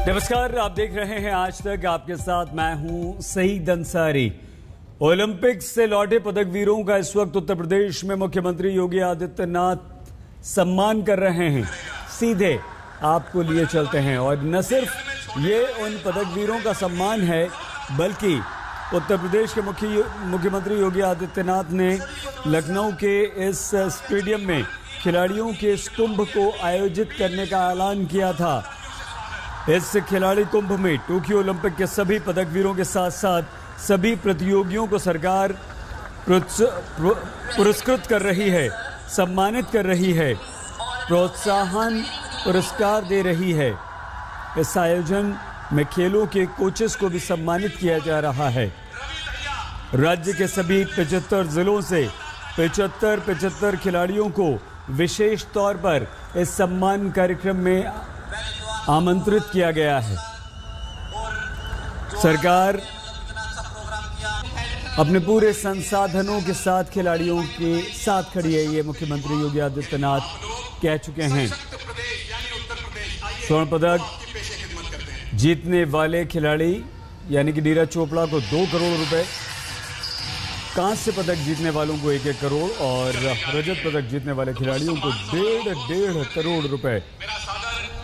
नमस्कार, आप देख रहे हैं आज तक। आपके साथ मैं हूं सईद अंसारी। ओलंपिक्स से लौटे पदक वीरों का इस वक्त उत्तर प्रदेश में मुख्यमंत्री योगी आदित्यनाथ सम्मान कर रहे हैं। सीधे आपको लिए चलते हैं और न सिर्फ ये उन पदक वीरों का सम्मान है, बल्कि उत्तर प्रदेश के मुख्यमंत्री योगी आदित्यनाथ ने लखनऊ के इस स्टेडियम में खिलाड़ियों के इस कुंभ को आयोजित करने का ऐलान किया था। इस खिलाड़ी कुंभ में टोक्यो ओलंपिक के सभी पदक वीरों के साथ साथ सभी प्रतियोगियों को सरकार पुरस्कृत कर रही है, सम्मानित कर रही है, प्रोत्साहन पुरस्कार दे रही है। इस आयोजन में खेलों के कोचेस को भी सम्मानित किया जा रहा है। राज्य के सभी 75 जिलों से 75 खिलाड़ियों को विशेष तौर पर इस सम्मान कार्यक्रम में आमंत्रित किया गया है। सरकार अपने पूरे संसाधनों के साथ खिलाड़ियों के साथ खड़ी है, ये मुख्यमंत्री योगी आदित्यनाथ कह चुके हैं। स्वर्ण पदक जीतने वाले खिलाड़ी यानी कि नीरज चोपड़ा को 2 करोड़ रुपए, कांस्य पदक जीतने वालों को 1-1 करोड़ और रजत पदक जीतने वाले खिलाड़ियों को 1.5 करोड़ रुपए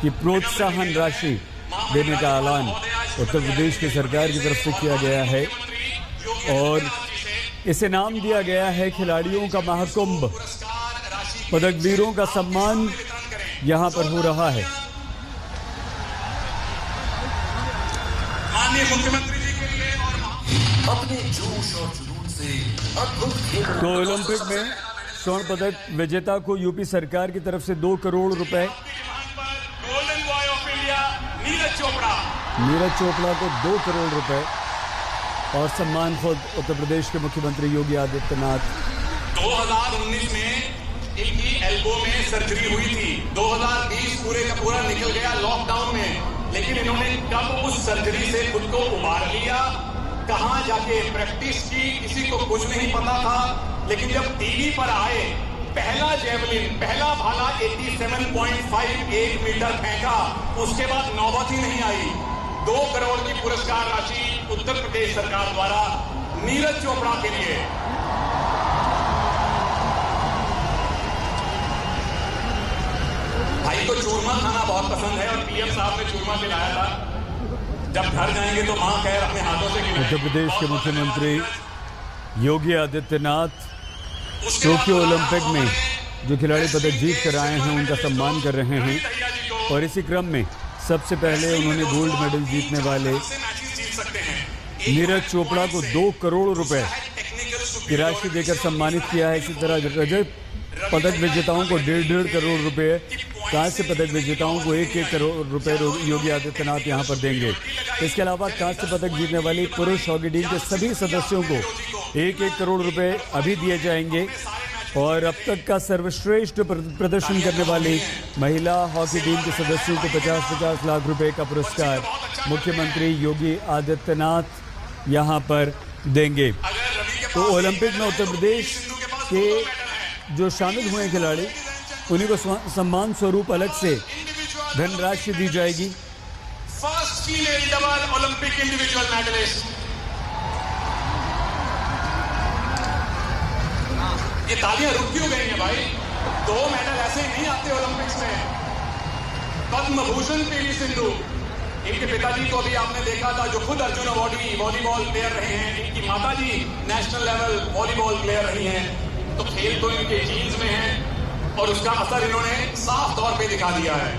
की प्रोत्साहन राशि देने का ऐलान उत्तर प्रदेश की सरकार की तरफ से किया गया है और इसे नाम दिया गया है खिलाड़ियों का महाकुंभ। पदक वीरों का सम्मान यहां पर हो रहा है। माननीय मुख्यमंत्री जी के लिए और अपने जोश और जुनून से तो ओलंपिक में स्वर्ण पदक विजेता को यूपी सरकार की तरफ से 2 करोड़ रुपए, नीरज चोपड़ा को 2 करोड़ रुपए और सम्मान खुद उत्तर प्रदेश के मुख्यमंत्री योगी आदित्यनाथ। 2019 में इनकी एल्बो में सर्जरी हुई थी। 2020 पूरे का पूरा निकल गया लॉकडाउन में, लेकिन इन्होंने कब उस सर्जरी से खुद को उबार लिया, कहां जाके प्रैक्टिस की, किसी को कुछ नहीं पता था। लेकिन जब टीवी पर आए, पहला जेवलिन, पहला भाला 87.58 मीटर फेंका, उसके बाद नौबत ही नहीं आई। 2 करोड़ की पुरस्कार राशि उत्तर प्रदेश सरकार द्वारा नीरज चोपड़ा के लिए। भाई को चूरमा खाना बहुत पसंद है और पीएम साहब ने चूरमा खिलाया था। जब घर जाएंगे तो मां खैर अपने हाथों से खिलाएंगे। उत्तर प्रदेश के मुख्यमंत्री योगी आदित्यनाथ टोक्यो ओलंपिक में जो खिलाड़ी पदक जीत कर आए हैं उनका सम्मान कर रहे हैं और इसी क्रम में सबसे पहले उन्होंने गोल्ड मेडल जीतने वाले नीरज चोपड़ा को 2 करोड़ रुपए की राशि देकर सम्मानित किया है। इसी तरह रजत पदक विजेताओं को 1.5 करोड़ रुपए, कांस्य पदक विजेताओं को 1-1 करोड़ रुपए योगी आदित्यनाथ यहां पर देंगे। इसके अलावा कांस्य पदक जीतने वाली पुरुष हॉकी टीम के सभी सदस्यों को 1-1 करोड़ रुपए अभी दिए जाएंगे और अब तक का सर्वश्रेष्ठ प्रदर्शन करने वाली महिला हॉकी टीम के सदस्यों को 50-50 लाख रुपए का पुरस्कार मुख्यमंत्री योगी आदित्यनाथ यहां पर देंगे। तो ओलंपिक में उत्तर प्रदेश के जो शामिल हुए खिलाड़ी, उन्हीं को सम्मान स्वरूप अलग से धनराशि दी जाएगी। First female double Olympic individual medallist. ये तालियां रुक क्यों गई हैं भाई? 2 मेडल ऐसे ही नहीं आते ओलंपिक्स में। पद्म भूषण पीवी सिंधु, इनके पिताजी को भी आपने देखा था जो खुद अर्जुन अवार्डी वॉलीबॉल प्लेयर रहे हैं। इनकी माताजी नेशनल लेवल वॉलीबॉल प्लेयर रही हैं। तो खेल तो इनके जीन्स में है और उसका असर इन्होंने साफ तौर पे दिखा दिया है।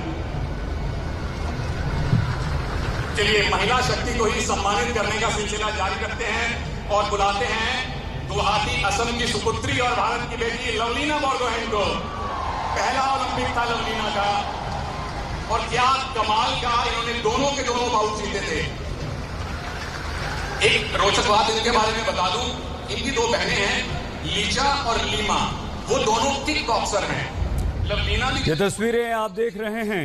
चलिए महिला शक्ति को ही सम्मानित करने का सिलसिला जारी रखते हैं और बुलाते हैं गुवाहाटी असम की सुपुत्री और भारत की बेटी लवलीना बोरगोहेन को। पहला ओलंपिक था लवलीना का और क्या कमाल का इन्होंने दोनों के दोनों बाउट जीते थे। एक रोचक बात इनके बारे में बता दूं, इनकी 2 बहनें हैं, लीचा और लीमा, वो दोनों किक बॉक्सर हैं। लवलीना ये तस्वीरें आप देख रहे हैं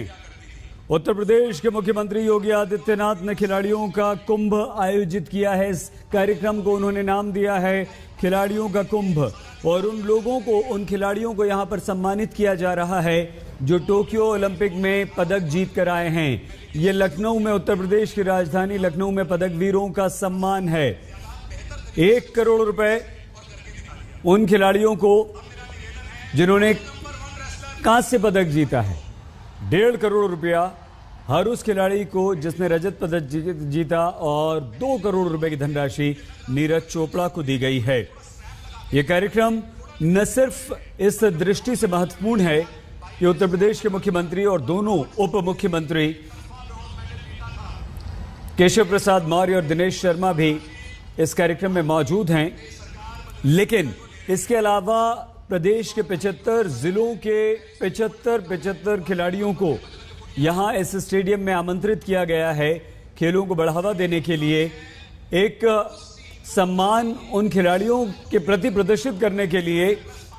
उत्तर प्रदेश के मुख्यमंत्री योगी आदित्यनाथ ने खिलाड़ियों का कुंभ आयोजित किया है। इस कार्यक्रम को उन्होंने नाम दिया है खिलाड़ियों का कुंभ, और उन खिलाड़ियों को यहां पर सम्मानित किया जा रहा है जो टोक्यो ओलंपिक में पदक जीत कर आए हैं। ये लखनऊ में, उत्तर प्रदेश की राजधानी लखनऊ में पदक वीरों का सम्मान है। 1 करोड़ रुपए उन खिलाड़ियों को जिन्होंने कांस्य पदक जीता है, 1.5 करोड़ रुपया हर उस खिलाड़ी को जिसने रजत पदक जीता, और 2 करोड़ रुपए की धनराशि नीरज चोपड़ा को दी गई है। यह कार्यक्रम न सिर्फ इस दृष्टि से महत्वपूर्ण है कि उत्तर प्रदेश के मुख्यमंत्री और दोनों उप मुख्यमंत्री केशव प्रसाद मौर्य और दिनेश शर्मा भी इस कार्यक्रम में मौजूद हैं, लेकिन इसके अलावा प्रदेश के 75 जिलों के 75 खिलाड़ियों को यहां इस स्टेडियम में आमंत्रित किया गया है खेलों को बढ़ावा देने के लिए। एक सम्मान उन खिलाड़ियों के प्रति प्रदर्शित करने के लिए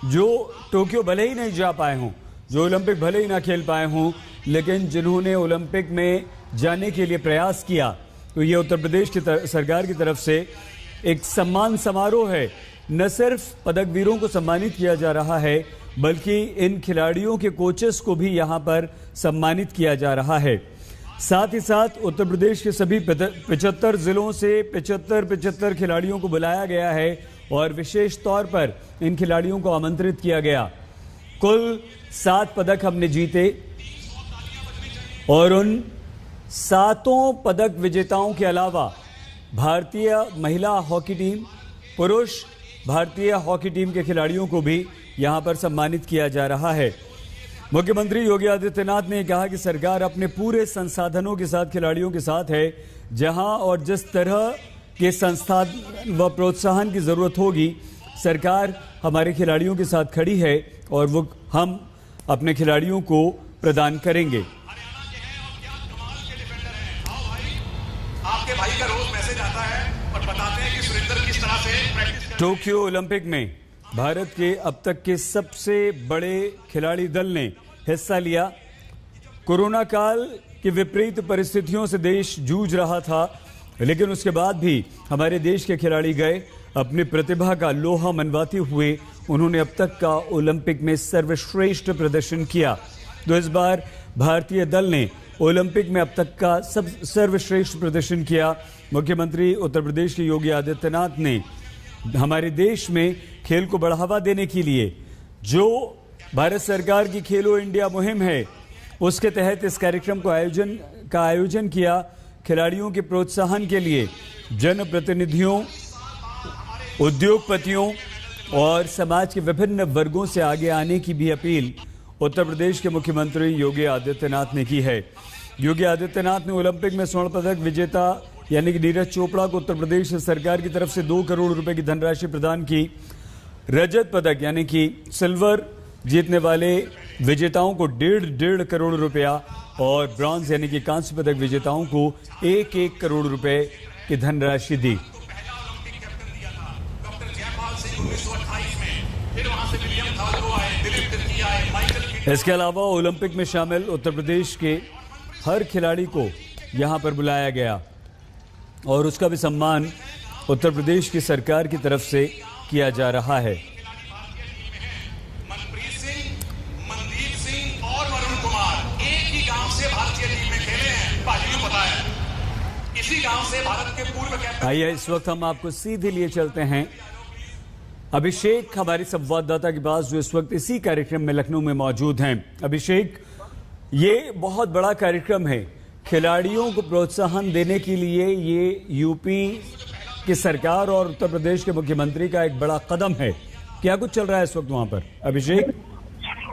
जो टोक्यो भले ही नहीं जा पाए हों, जो ओलंपिक भले ही ना खेल पाए हों, लेकिन जिन्होंने ओलंपिक में जाने के लिए प्रयास किया। तो ये उत्तर प्रदेश की सरकार की तरफ से एक सम्मान समारोह है। न सिर्फ पदक वीरों को सम्मानित किया जा रहा है, बल्कि इन खिलाड़ियों के कोचेस को भी यहां पर सम्मानित किया जा रहा है। साथ ही साथ उत्तर प्रदेश के सभी 75 जिलों से 75 खिलाड़ियों को बुलाया गया है और विशेष तौर पर इन खिलाड़ियों को आमंत्रित किया गया। कुल 7 पदक हमने जीते, और उन 7 पदक विजेताओं के अलावा भारतीय महिला हॉकी टीम, पुरुष भारतीय हॉकी टीम के खिलाड़ियों को भी यहां पर सम्मानित किया जा रहा है। मुख्यमंत्री योगी आदित्यनाथ ने कहा कि सरकार अपने पूरे संसाधनों के साथ खिलाड़ियों के साथ है। जहां और जिस तरह के संसाधन व प्रोत्साहन की जरूरत होगी, सरकार हमारे खिलाड़ियों के साथ खड़ी है और वो हम अपने खिलाड़ियों को प्रदान करेंगे। आपके भाई का रोज मैसेज आता है और बताते हैं कि सुरेंद्र किस तरह से प्रैक्टिस। टोक्यो ओलंपिक में भारत के अब तक के सबसे बड़े खिलाड़ी दल ने हिस्सा लिया। कोरोना काल की विपरीत परिस्थितियों से देश जूझ रहा था, लेकिन उसके बाद भी हमारे देश के खिलाड़ी गए, अपनी प्रतिभा का लोहा मनवाते हुए उन्होंने अब तक का ओलंपिक में सर्वश्रेष्ठ प्रदर्शन किया। तो इस बार भारतीय दल ने ओलंपिक में अब तक का सर्वश्रेष्ठ प्रदर्शन किया। मुख्यमंत्री उत्तर प्रदेश के योगी आदित्यनाथ ने हमारे देश में खेल को बढ़ावा देने के लिए जो भारत सरकार की खेलो इंडिया मुहिम है, उसके तहत इस कार्यक्रम को आयोजन किया। खिलाड़ियों के प्रोत्साहन के लिए जनप्रतिनिधियों, उद्योगपतियों और समाज के विभिन्न वर्गों से आगे आने की भी अपील उत्तर प्रदेश के मुख्यमंत्री योगी आदित्यनाथ ने की है। योगी आदित्यनाथ ने ओलंपिक में स्वर्ण पदक विजेता यानी कि नीरज चोपड़ा को उत्तर प्रदेश सरकार की तरफ से 2 करोड़ रुपए की धनराशि प्रदान की। रजत पदक यानी कि सिल्वर जीतने वाले विजेताओं को 1.5 करोड़ रुपया, और ब्रॉन्ज यानी कि कांस्य पदक विजेताओं को 1 करोड़ रुपए की धनराशि दी। इसके अलावा ओलंपिक में शामिल उत्तर प्रदेश के हर खिलाड़ी को यहां पर बुलाया गया और उसका भी सम्मान उत्तर प्रदेश की सरकार की तरफ से किया जा रहा है। मनप्रीत सिंह, मनदीप सिंह और वरुण कुमार एक ही गांव से भारतीय टीम में खेले हैं, पाजी को पता है। इसी गांव से भारत के पूर्व कैप्टन। आइए इस वक्त हम आपको सीधे लिए चलते हैं अभिषेक, हमारे संवाददाता के पास, जो इस वक्त इसी कार्यक्रम में लखनऊ में मौजूद हैं। अभिषेक, ये बहुत बड़ा कार्यक्रम है, खिलाड़ियों को प्रोत्साहन देने के लिए ये यूपी की सरकार और उत्तर प्रदेश के मुख्यमंत्री का एक बड़ा कदम है। क्या कुछ चल रहा है इस वक्त वहां पर अभिषेक?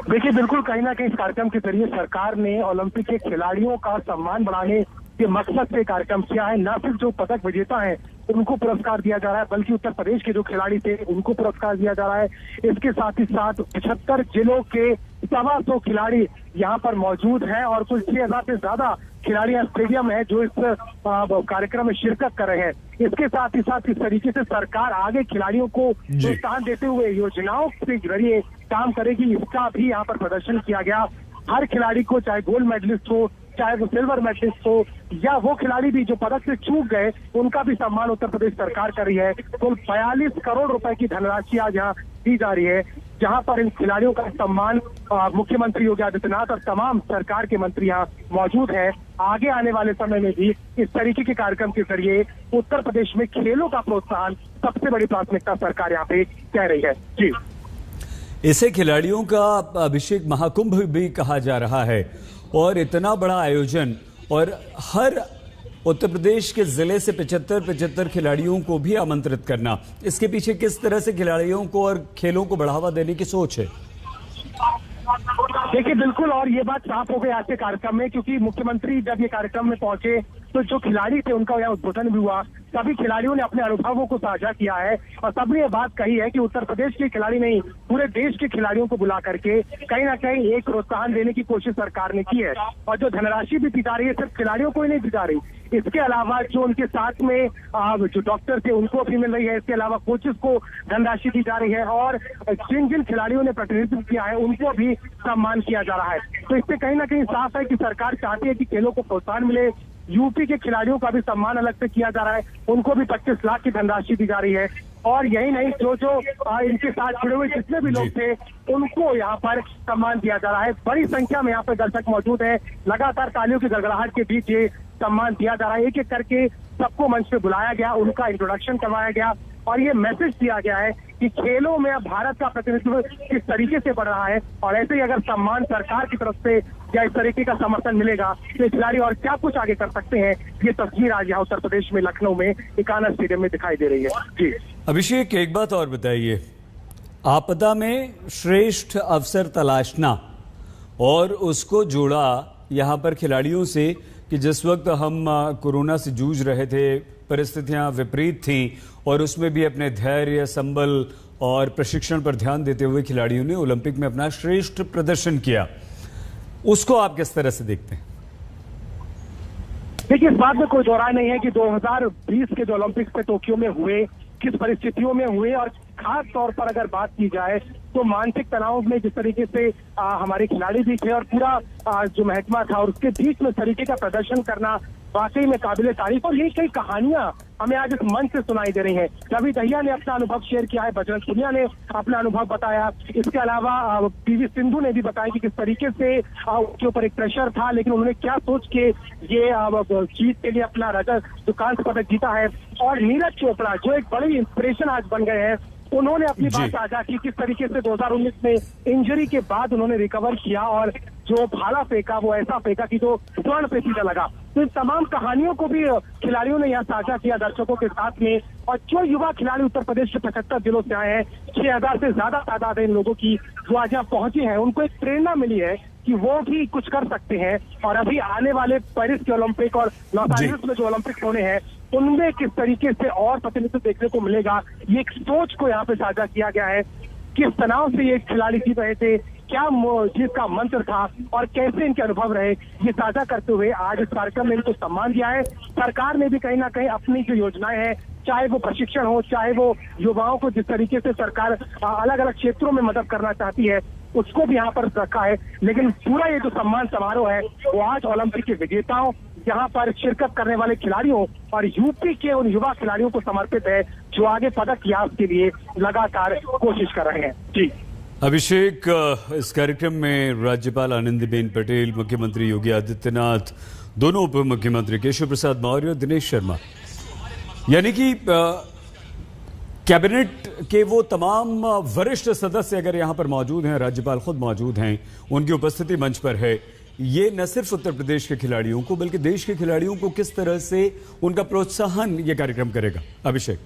देखिए, बिल्कुल कहीं ना कहीं इस कार्यक्रम के जरिए सरकार ने ओलंपिक के खिलाड़ियों का सम्मान बढ़ाने के मकसद से कार्यक्रम किया है। न सिर्फ जो पदक विजेता है उनको पुरस्कार दिया जा रहा है, बल्कि उत्तर प्रदेश के जो खिलाड़ी थे उनको पुरस्कार दिया जा रहा है। इसके साथ ही साथ 75 जिलों के 125 खिलाड़ी यहाँ पर मौजूद हैं और कुल 6000 से ज्यादा खिलाड़ी स्टेडियम है जो इस कार्यक्रम में शिरकत कर रहे हैं। इसके साथ ही साथ इस तरीके से सरकार आगे खिलाड़ियों को प्रोत्साहन देते हुए योजनाओं के जरिए काम करेगी, इसका भी यहाँ पर प्रदर्शन किया गया। हर खिलाड़ी को, चाहे गोल्ड मेडलिस्ट हो चाहे वो सिल्वर मेडलिस्ट हो या वो खिलाड़ी भी जो पदक से चूक गए, उनका भी सम्मान उत्तर प्रदेश सरकार कर रही है। कुल 42 करोड़ रुपए की धनराशि आज यहाँ दी जा रही है, जहां पर इन खिलाड़ियों का सम्मान मुख्यमंत्री योगी आदित्यनाथ और तमाम सरकार के मंत्री यहाँ मौजूद हैं। आगे आने वाले समय में भी इस तरीके के कार्यक्रम के जरिए उत्तर प्रदेश में खेलों का प्रोत्साहन सबसे बड़ी प्राथमिकता सरकार यहाँ पे कह रही है। जी, इसे खिलाड़ियों का अभिषेक महाकुंभ भी कहा जा रहा है, और इतना बड़ा आयोजन और हर उत्तर प्रदेश के जिले से 75 खिलाड़ियों को भी आमंत्रित करना, इसके पीछे किस तरह से खिलाड़ियों को और खेलों को बढ़ावा देने की सोच है? देखिए, बिल्कुल, और ये बात साफ हो गई आज के कार्यक्रम में, क्योंकि मुख्यमंत्री जब ये कार्यक्रम में पहुंचे तो जो खिलाड़ी थे उनका यहाँ उद्बोधन भी हुआ। सभी खिलाड़ियों ने अपने अनुभवों को साझा किया है और सबने ये बात कही है कि उत्तर प्रदेश के खिलाड़ी नहीं, पूरे देश के खिलाड़ियों को बुला करके कहीं ना कहीं एक प्रोत्साहन देने की कोशिश सरकार ने की है। और जो धनराशि भी दी जा रही है सिर्फ खिलाड़ियों को ही नहीं दी जा रही, इसके अलावा जो उनके साथ में जो डॉक्टर थे उनको भी मिल रही है। इसके अलावा कोचेस को धनराशि दी जा रही है और जिन जिन खिलाड़ियों ने प्रतिनिधित्व किया है उनको भी सम्मान किया जा रहा है। तो इससे कहीं ना कहीं साफ है कि सरकार चाहती है कि खेलों को प्रोत्साहन मिले। यूपी के खिलाड़ियों का भी सम्मान अलग से किया जा रहा है, उनको भी 25 लाख की धनराशि दी जा रही है। और यही नहीं, जो इनके साथ जुड़े हुए जितने भी लोग थे उनको यहाँ पर सम्मान दिया जा रहा है। बड़ी संख्या में यहाँ पर दर्शक मौजूद है, लगातार तालियों की गड़गड़ाहट के बीच ये सम्मान दिया जा रहा है। एक एक करके सबको मंच पे बुलाया गया, उनका इंट्रोडक्शन करवाया गया और ये मैसेज दिया गया है कि खेलों में अब भारत का प्रतिनिधित्व किस तरीके से बढ़ रहा है। और ऐसे ही अगर सम्मान सरकार की तरफ से या इस तरीके का समर्थन मिलेगा तो खिलाड़ी और क्या कुछ आगे कर सकते हैं, ये तस्वीर आज यहाँ उत्तर प्रदेश में लखनऊ में इकाना स्टेडियम में दिखाई दे रही है। जी अभिषेक, एक बात और बताइए, आपदा में श्रेष्ठ अवसर तलाशना और उसको जोड़ा यहाँ पर खिलाड़ियों से कि जिस वक्त हम कोरोना से जूझ रहे थे, परिस्थितियां विपरीत थीं और उसमें भी अपने धैर्य, संबल और प्रशिक्षण पर ध्यान देते हुए खिलाड़ियों ने ओलंपिक में अपना श्रेष्ठ प्रदर्शन किया, उसको आप किस तरह से देखते हैं? देखिए, इस बात में कोई दोहराय नहीं है कि 2020 के जो ओलंपिक्स पे टोक्यो में हुए, किस परिस्थितियों में हुए, और खास तौर पर अगर बात की जाए तो मानसिक तनाव में जिस तरीके से हमारे खिलाड़ी भी थे और पूरा जो महकमा था और उसके बीच में तरीके का प्रदर्शन करना वाकई में काबिले तारीफ। और ये कई कहानियां हमें आज इस मंच से सुनाई दे रही हैं। रवि दहिया ने अपना अनुभव शेयर किया है, बजरंग पुनिया ने अपना अनुभव बताया, इसके अलावा पीवी सिंधु ने भी बताया कि किस तरीके से उनके ऊपर एक प्रेशर था लेकिन उन्होंने क्या सोच के ये जीत के लिए अपना रजत जो कांस्य पदक जीता है। और नीरज चोपड़ा जो एक बड़ी इंस्पिरेशन आज बन गए हैं, उन्होंने अपनी बात साझा की किस तरीके से 2019 में इंजरी के बाद उन्होंने रिकवर किया और जो भाला फेंका वो ऐसा फेंका कि जो स्वर्ण पे सीधा लगा। तो इन तमाम कहानियों को भी खिलाड़ियों ने यहाँ साझा किया दर्शकों के साथ में। और जो युवा खिलाड़ी उत्तर प्रदेश के 75 जिलों से आए हैं, 6000 से ज्यादा तादाद है इन लोगों की जो आज यहाँ पहुंचे हैं, उनको एक प्रेरणा मिली है कि वो भी कुछ कर सकते हैं। और अभी आने वाले पेरिस के ओलंपिक और लॉस एंजलिस में जो ओलंपिक होने हैं उनमें किस तरीके से और प्रतिनिधित्व देखने को मिलेगा, ये एक सोच को यहाँ पे साझा किया गया है। किस तनाव से ये खिलाड़ी जीत रहे थे, क्या जीत का मंत्र था और कैसे इनके अनुभव रहे, ये साझा करते हुए आज इस कार्यक्रम में इनको सम्मान दिया है। सरकार ने भी कहीं ना कहीं अपनी जो योजनाएं हैं, चाहे वो प्रशिक्षण हो, चाहे वो युवाओं को जिस तरीके से सरकार अलग अलग क्षेत्रों में मदद करना चाहती है, उसको भी यहाँ पर रखा है। लेकिन पूरा ये जो सम्मान समारोह है वो आज ओलंपिक के विजेताओं, यहाँ पर शिरकत करने वाले खिलाड़ियों और यूपी के उन युवा खिलाड़ियों को समर्पित है जो आगे पदक याद के लिए लगातार कोशिश कर रहे हैं। जी अभिषेक, इस कार्यक्रम में राज्यपाल आनंदीबेन पटेल, मुख्यमंत्री योगी आदित्यनाथ, दोनों उप मुख्यमंत्री केशव प्रसाद मौर्य और दिनेश शर्मा, यानी कि कैबिनेट के वो तमाम वरिष्ठ सदस्य अगर यहां पर मौजूद हैं, राज्यपाल खुद मौजूद हैं, उनकी उपस्थिति मंच पर है, ये न सिर्फ उत्तर प्रदेश के खिलाड़ियों को बल्कि देश के खिलाड़ियों को किस तरह से उनका प्रोत्साहन ये कार्यक्रम करेगा? अभिषेक,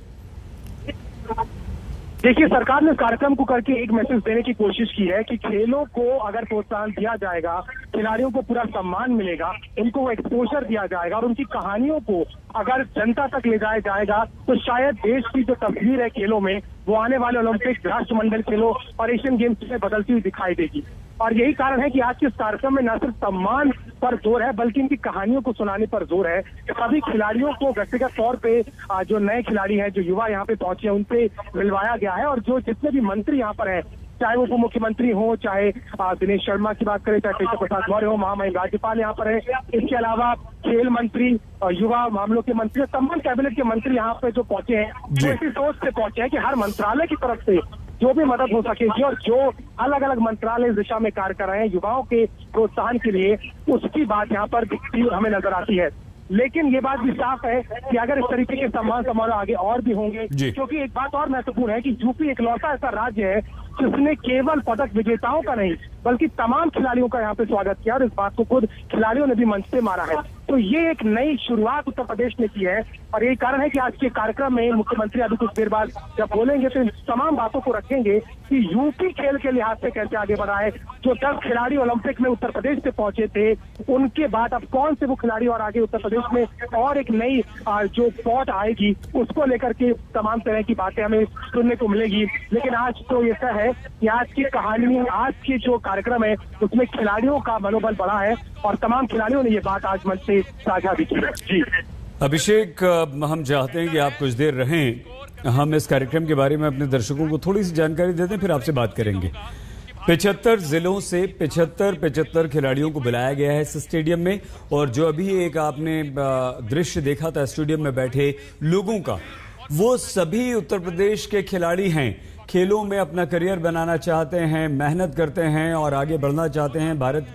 देखिए, सरकार ने इस कार्यक्रम को करके एक मैसेज देने की कोशिश की है कि खेलों को अगर प्रोत्साहन दिया जाएगा, खिलाड़ियों को पूरा सम्मान मिलेगा, उनको एक्सपोजर दिया जाएगा और उनकी कहानियों को अगर जनता तक ले जाया जाएगा तो शायद देश की जो तस्वीर है खेलों में वो आने वाले ओलंपिक, राष्ट्रमंडल खेलों और एशियन गेम्स में बदलती हुई दिखाई देगी। और यही कारण है कि आज के इस कार्यक्रम में न सिर्फ सम्मान पर जोर है बल्कि इनकी कहानियों को सुनाने पर जोर है। सभी खिलाड़ियों को व्यक्तिगत तौर पे जो नए खिलाड़ी हैं, जो युवा यहाँ पे पहुंचे हैं, उनसे मिलवाया गया है और जो जितने भी मंत्री यहाँ पर हैं चाहे वो उप मुख्यमंत्री हो, चाहे दिनेश शर्मा की बात करें, चाहे केशव प्रसाद मौर्य हो, महामहिम राज्यपाल यहाँ पर है। इसके अलावा खेल मंत्री, युवा मामलों के मंत्री, तमाम कैबिनेट के मंत्री यहाँ पे जो पहुंचे हैं वो इसी सोच से पहुंचे हैं कि हर मंत्रालय की तरफ से जो भी मदद हो सकेगी और जो अलग अलग मंत्रालय इस दिशा में कार्य कर रहे हैं युवाओं के प्रोत्साहन के लिए, उसकी बात यहाँ पर दिखती हमें नजर आती है। लेकिन ये बात भी साफ है कि अगर इस तरीके के सम्मान समारोह आगे और भी होंगे, क्योंकि एक बात और महत्वपूर्ण है कि यूपी इकलौता ऐसा राज्य है जिसने केवल पदक विजेताओं का नहीं बल्कि तमाम खिलाड़ियों का यहाँ पे स्वागत किया और इस बात को खुद खिलाड़ियों ने भी मंच पे मारा है। तो ये एक नई शुरुआत उत्तर प्रदेश ने की है और यही कारण है कि आज के कार्यक्रम में मुख्यमंत्री अभी कुछ देर बाद जब बोलेंगे तो इन तमाम बातों को रखेंगे कि यूपी खेल के लिहाज से कैसे आगे बढ़ा है। जो 10 खिलाड़ी ओलंपिक में उत्तर प्रदेश से पहुंचे थे, उनके बाद अब कौन से वो खिलाड़ी और आगे उत्तर प्रदेश में और एक नई जो पॉट आएगी, उसको लेकर के तमाम तरह की बातें हमें सुनने को मिलेगी। लेकिन आज तो ऐसा है कि आज की कहानी, आज की जो कार्यक्रम है उसमें खिलाड़ियों का मनोबल बढ़ा है और तमाम खिलाड़ियों ने ये बात आज मंच से साझा भी की है। जी अभिषेक, हम चाहते हैं कि आप कुछ देर रहें, हम इस कार्यक्रम के बारे में अपने दर्शकों को थोड़ी सी जानकारी देते हैं, फिर आपसे बात करेंगे। 75 जिलों से 75 खिलाड़ियों को बुलाया गया है इस स्टेडियम में और जो अभी एक आपने दृश्य देखा था स्टेडियम में बैठे लोगों का, वो सभी उत्तर प्रदेश के खिलाड़ी हैं। खेलों में अपना करियर बनाना चाहते हैं, मेहनत करते हैं और आगे बढ़ना चाहते हैं, भारत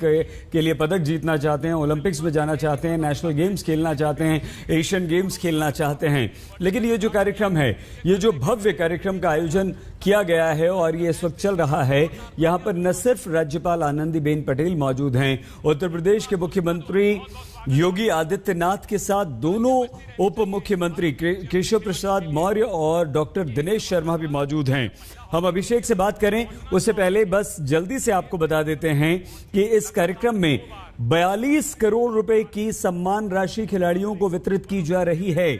के लिए पदक जीतना चाहते हैं, ओलंपिक्स में जाना चाहते हैं, नेशनल गेम्स खेलना चाहते हैं, एशियन गेम्स खेलना चाहते हैं। लेकिन ये जो कार्यक्रम है, ये जो भव्य कार्यक्रम का आयोजन किया गया है और ये इस वक्त चल रहा है, यहाँ पर न सिर्फ राज्यपाल आनंदीबेन पटेल मौजूद हैं, उत्तर प्रदेश के मुख्यमंत्री योगी आदित्यनाथ के साथ दोनों उप मुख्यमंत्री केशव प्रसाद मौर्य और डॉक्टर दिनेश शर्मा भी मौजूद हैं। हम अभिषेक से बात करें उससे पहले बस जल्दी से आपको बता देते हैं कि इस कार्यक्रम में 42 करोड़ रुपए की सम्मान राशि खिलाड़ियों को वितरित की जा रही है।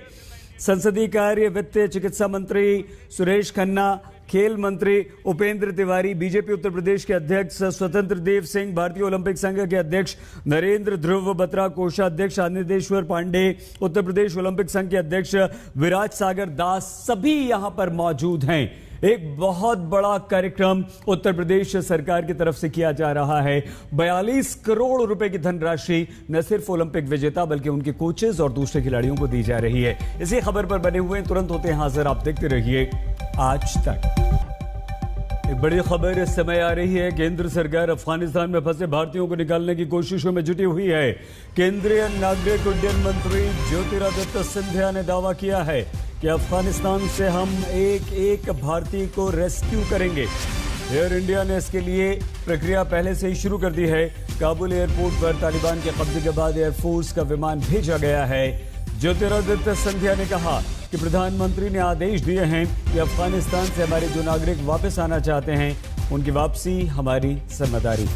संसदीय कार्य, वित्त, चिकित्सा मंत्री सुरेश खन्ना, खेल मंत्री उपेंद्र तिवारी, बीजेपी उत्तर प्रदेश के अध्यक्ष स्वतंत्र देव सिंह, भारतीय ओलंपिक संघ के अध्यक्ष नरेंद्र ध्रुव बत्रा, कोषाध्यक्ष आनंदेश्वर पांडे, उत्तर प्रदेश ओलंपिक संघ के अध्यक्ष विराज सागर दास, सभी यहां पर मौजूद हैं। एक बहुत बड़ा कार्यक्रम उत्तर प्रदेश सरकार की तरफ से किया जा रहा है। 42 करोड़ रुपए की धनराशि न सिर्फ ओलंपिक विजेता बल्कि उनके कोचेज और दूसरे खिलाड़ियों को दी जा रही है। इसी खबर पर बने हुए तुरंत होते हैं हाजिर, आप देखते रहिए आज तक। एक बड़ी खबर इस समय आ रही है, केंद्र सरकार अफगानिस्तान में फंसे भारतीयों को निकालने की कोशिशों में जुटी हुई है। केंद्रीय नागरिक उड्डयन मंत्री ज्योतिरादित्य सिंधिया ने दावा किया है कि अफगानिस्तान से हम एक एक भारतीय को रेस्क्यू करेंगे। एयर इंडिया ने इसके लिए प्रक्रिया पहले से ही शुरू कर दी है। काबुल एयरपोर्ट पर तालिबान के कब्जे के बाद एयरफोर्स का विमान भेजा गया है। ज्योतिरादित्य सिंधिया ने कहा कि प्रधानमंत्री ने आदेश दिए हैं कि अफगानिस्तान से हमारे जो नागरिक वापस आना चाहते हैं उनकी वापसी हमारी जिम्मेदारी।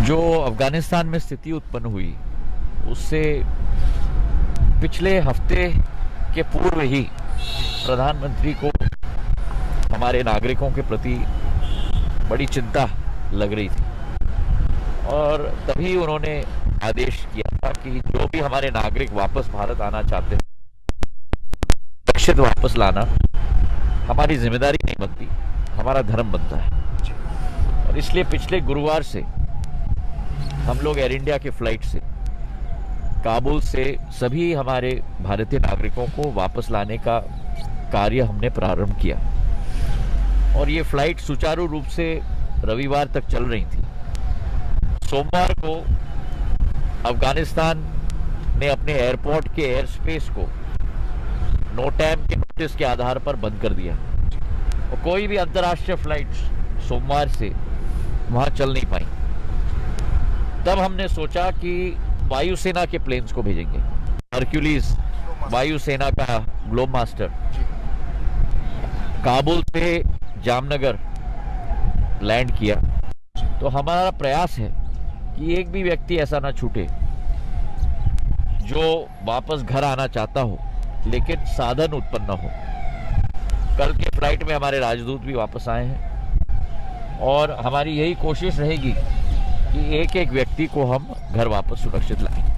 जो अफगानिस्तान में स्थिति उत्पन्न हुई उससे पिछले हफ्ते के पूर्व ही प्रधानमंत्री को हमारे नागरिकों के प्रति बड़ी चिंता लग रही थी और तभी उन्होंने आदेश किया था कि जो भी हमारे नागरिक वापस भारत आना चाहते हैं सुरक्षित वापस लाना हमारी जिम्मेदारी नहीं बनती, हमारा धर्म बनता है। और इसलिए पिछले गुरुवार से हम लोग एयर इंडिया के फ्लाइट से काबुल से सभी हमारे भारतीय नागरिकों को वापस लाने का कार्य हमने प्रारंभ किया और ये फ्लाइट सुचारू रूप से रविवार तक चल रही थी। सोमवार को अफगानिस्तान ने अपने एयरपोर्ट के एयर स्पेस को नो टाइम के नोटिस के आधार पर बंद कर दिया और कोई भी अंतर्राष्ट्रीय फ्लाइट सोमवार से वहां चल नहीं पाई। तब हमने सोचा कि वायुसेना के प्लेन्स को भेजेंगे। हरक्यूलिस वायुसेना का ग्लोब मास्टर काबुल से जामनगर लैंड किया। तो हमारा प्रयास है कि एक भी व्यक्ति ऐसा ना छूटे जो वापस घर आना चाहता हो लेकिन साधन उत्पन्न न हो। कल के फ्लाइट में हमारे राजदूत भी वापस आए हैं और हमारी यही कोशिश रहेगी कि एक एक व्यक्ति को हम घर वापस सुरक्षित लाएं।